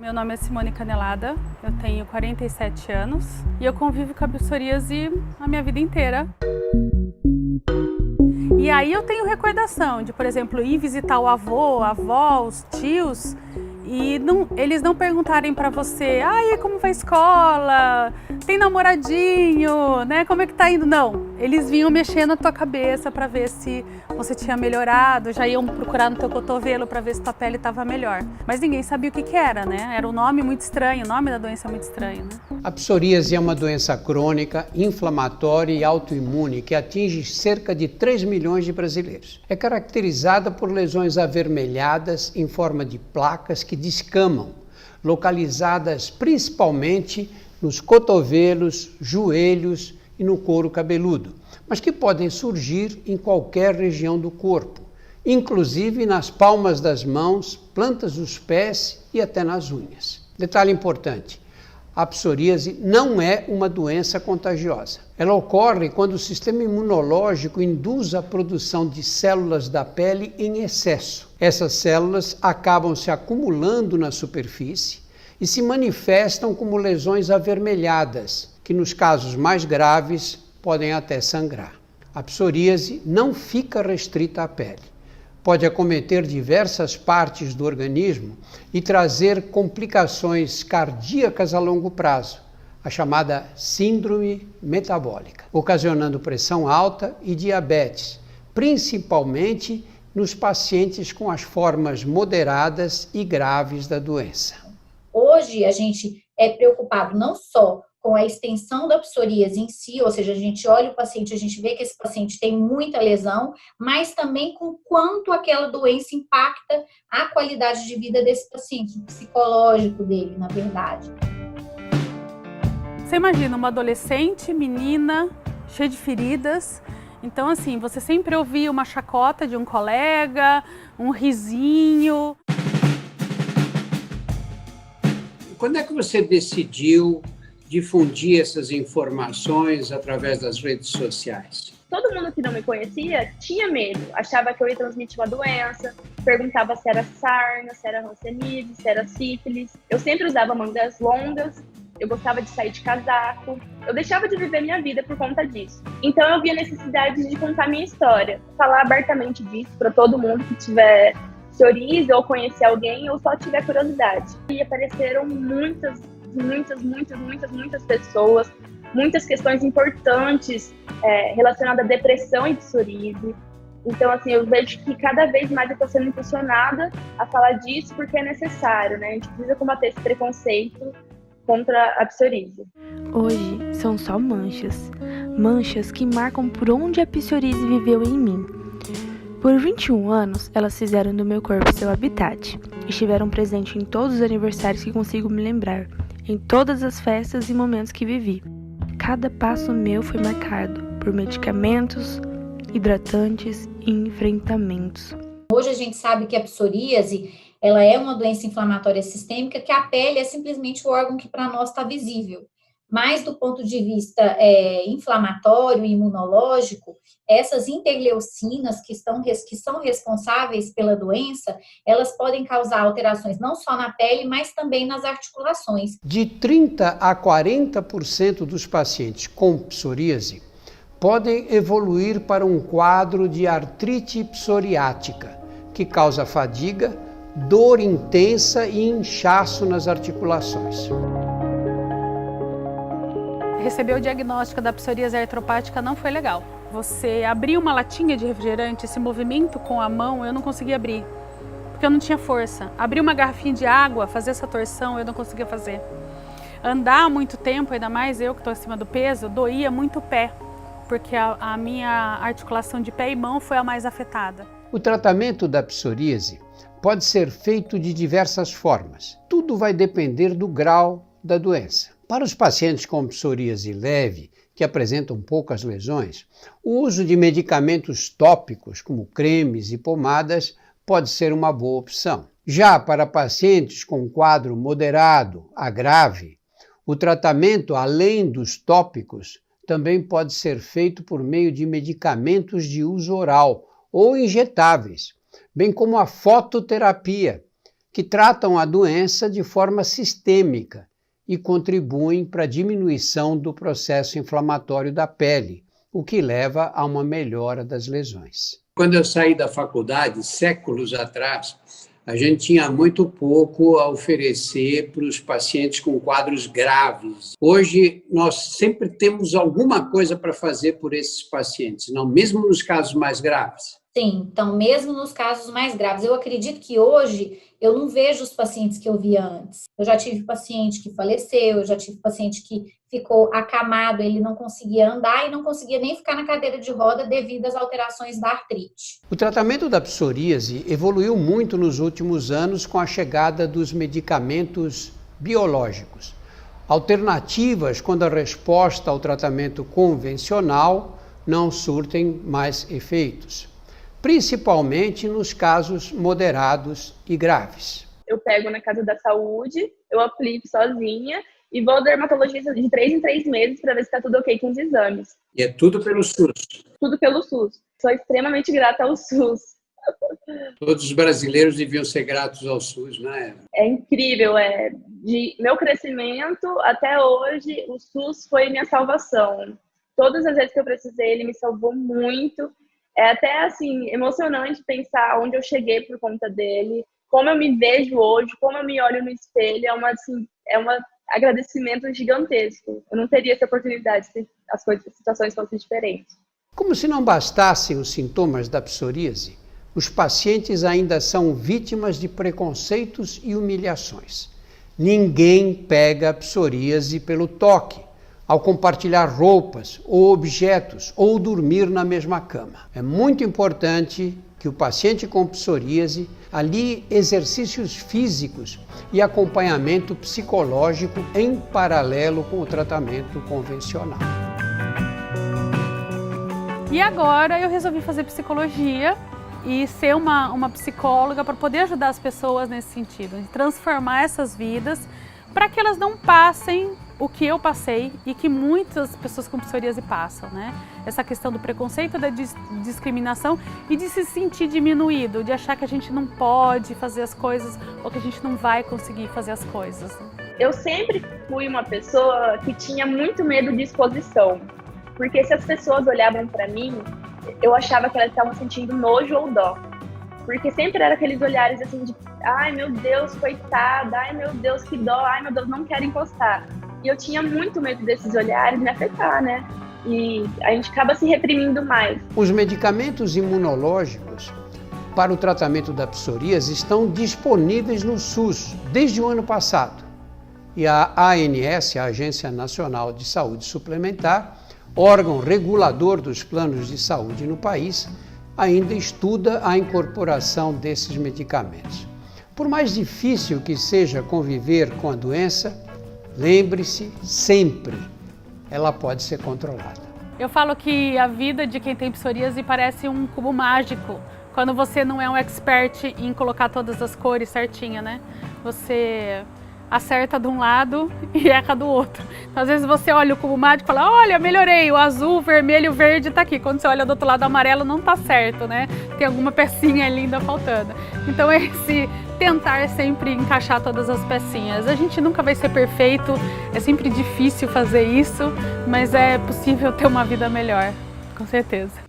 Meu nome é Simone Canelada, eu tenho 47 anos e eu convivo com a psoríase a minha vida inteira. E aí eu tenho recordação de, por exemplo, ir visitar o avô, a avó, os tios e eles não perguntarem para você, aí como vai a escola, tem namoradinho, né? Como é que tá indo? Não, eles vinham mexendo na tua cabeça para ver se você tinha melhorado, já iam procurar no teu cotovelo para ver se tua pele estava melhor. Mas ninguém sabia o que era, né? Era um nome muito estranho, o nome da doença é muito estranho, né? A psoríase é uma doença crônica, inflamatória e autoimune que atinge cerca de 3 milhões de brasileiros. É caracterizada por lesões avermelhadas em forma de placas que descamam, localizadas principalmente nos cotovelos, joelhos e no couro cabeludo, mas que podem surgir em qualquer região do corpo, inclusive nas palmas das mãos, plantas dos pés e até nas unhas. Detalhe importante: a psoríase não é uma doença contagiosa. Ela ocorre quando o sistema imunológico induz a produção de células da pele em excesso. Essas células acabam se acumulando na superfície e se manifestam como lesões avermelhadas, que nos casos mais graves podem até sangrar. A psoríase não fica restrita à pele. Pode acometer diversas partes do organismo e trazer complicações cardíacas a longo prazo, a chamada síndrome metabólica, ocasionando pressão alta e diabetes, principalmente nos pacientes com as formas moderadas e graves da doença. Hoje a gente é preocupado não só com a extensão da psoríase em si, ou seja, a gente olha o paciente, a gente vê que esse paciente tem muita lesão, mas também com quanto aquela doença impacta a qualidade de vida desse paciente, o psicológico dele, na verdade. Você imagina uma adolescente, menina, cheia de feridas. Então, assim, você sempre ouvia uma chacota de um colega, um risinho. Quando é que você decidiu difundir essas informações através das redes sociais? Todo mundo que não me conhecia tinha medo, achava que eu ia transmitir uma doença, perguntava se era sarna, se era hanseníase, se era sífilis. Eu sempre usava mangas longas, eu gostava de sair de casaco, eu deixava de viver minha vida por conta disso. Então eu vi a necessidade de contar minha história, falar abertamente disso para todo mundo que tiver psoríase ou conhecer alguém ou só tiver curiosidade. E apareceram muitas pessoas, muitas questões importantes relacionadas à depressão e psoríase. Então, assim, eu vejo que cada vez mais eu estou sendo impulsionada a falar disso porque é necessário, né? A gente precisa combater esse preconceito contra a psoríase. Hoje são só manchas que marcam por onde a psoríase viveu em mim. Por 21 anos, elas fizeram do meu corpo seu habitat. Estiveram presentes em todos os aniversários que consigo me lembrar, em todas as festas e momentos que vivi. Cada passo meu foi marcado por medicamentos, hidratantes e enfrentamentos. Hoje a gente sabe que a psoríase, ela é uma doença inflamatória sistêmica, que a pele é simplesmente o órgão que para nós está visível. Mas do ponto de vista inflamatório e imunológico, essas interleucinas que são responsáveis pela doença, elas podem causar alterações não só na pele, mas também nas articulações. De 30% a 40% dos pacientes com psoríase podem evoluir para um quadro de artrite psoriática, que causa fadiga, dor intensa e inchaço nas articulações. Receber o diagnóstico da psoríase artropática não foi legal. Você abrir uma latinha de refrigerante, esse movimento com a mão, eu não conseguia abrir, porque eu não tinha força. Abrir uma garrafinha de água, fazer essa torção, eu não conseguia fazer. Andar muito tempo, ainda mais eu que estou acima do peso, doía muito o pé, porque a minha articulação de pé e mão foi a mais afetada. O tratamento da psoríase pode ser feito de diversas formas. Tudo vai depender do grau da doença. Para os pacientes com psoríase leve, que apresentam poucas lesões, o uso de medicamentos tópicos, como cremes e pomadas, pode ser uma boa opção. Já para pacientes com quadro moderado a grave, o tratamento, além dos tópicos, também pode ser feito por meio de medicamentos de uso oral ou injetáveis, bem como a fototerapia, que tratam a doença de forma sistêmica e contribuem para a diminuição do processo inflamatório da pele, o que leva a uma melhora das lesões. Quando eu saí da faculdade, séculos atrás, a gente tinha muito pouco a oferecer para os pacientes com quadros graves. Hoje, nós sempre temos alguma coisa para fazer por esses pacientes, não mesmo nos casos mais graves. Sim, então mesmo nos casos mais graves, eu acredito que hoje eu não vejo os pacientes que eu via antes. Eu já tive paciente que faleceu, eu já tive paciente que ficou acamado, ele não conseguia andar e não conseguia nem ficar na cadeira de roda devido às alterações da artrite. O tratamento da psoríase evoluiu muito nos últimos anos com a chegada dos medicamentos biológicos. Alternativas quando a resposta ao tratamento convencional não surtem mais efeitos, principalmente nos casos moderados e graves. Eu pego na casa da saúde, eu aplico sozinha e vou ao dermatologista de 3 em 3 meses para ver se está tudo ok com os exames. E é tudo pelo SUS? Tudo pelo SUS. Sou extremamente grata ao SUS. Todos os brasileiros deviam ser gratos ao SUS, né? É incrível, de meu crescimento até hoje, o SUS foi minha salvação. Todas as vezes que eu precisei, ele me salvou muito. É até, assim, emocionante pensar onde eu cheguei por conta dele, como eu me vejo hoje, como eu me olho no espelho, é um agradecimento gigantesco. Eu não teria essa oportunidade se as situações fossem diferentes. Como se não bastassem os sintomas da psoríase, os pacientes ainda são vítimas de preconceitos e humilhações. Ninguém pega a psoríase pelo toque, ao compartilhar roupas ou objetos ou dormir na mesma cama. É muito importante que o paciente com psoríase alie exercícios físicos e acompanhamento psicológico em paralelo com o tratamento convencional. E agora eu resolvi fazer psicologia e ser uma psicóloga para poder ajudar as pessoas nesse sentido, de transformar essas vidas para que elas não passem o que eu passei e que muitas pessoas com psoríase passam, né? Essa questão do preconceito, da discriminação e de se sentir diminuído, de achar que a gente não pode fazer as coisas ou que a gente não vai conseguir fazer as coisas. Eu sempre fui uma pessoa que tinha muito medo de exposição, porque se as pessoas olhavam para mim, eu achava que elas estavam sentindo nojo ou dó. Porque sempre era aqueles olhares assim de, ai meu Deus, coitada, ai meu Deus, que dó, ai meu Deus, não quero encostar. E eu tinha muito medo desses olhares me afetar, né? E a gente acaba se reprimindo mais. Os medicamentos imunológicos para o tratamento da psoríase estão disponíveis no SUS desde o ano passado. E a ANS, a Agência Nacional de Saúde Suplementar, órgão regulador dos planos de saúde no país, ainda estuda a incorporação desses medicamentos. Por mais difícil que seja conviver com a doença, lembre-se sempre, ela pode ser controlada. Eu falo que a vida de quem tem psoríase parece um cubo mágico, quando você não é um expert em colocar todas as cores certinha, né? Você acerta de um lado e erra do outro. Então, às vezes você olha o cubo mágico e fala, olha, melhorei, o azul, o vermelho, o verde tá aqui. Quando você olha do outro lado, o amarelo não tá certo, né? Tem alguma pecinha ali ainda faltando. Então, esse tentar sempre encaixar todas as pecinhas. A gente nunca vai ser perfeito, é sempre difícil fazer isso, mas é possível ter uma vida melhor, com certeza.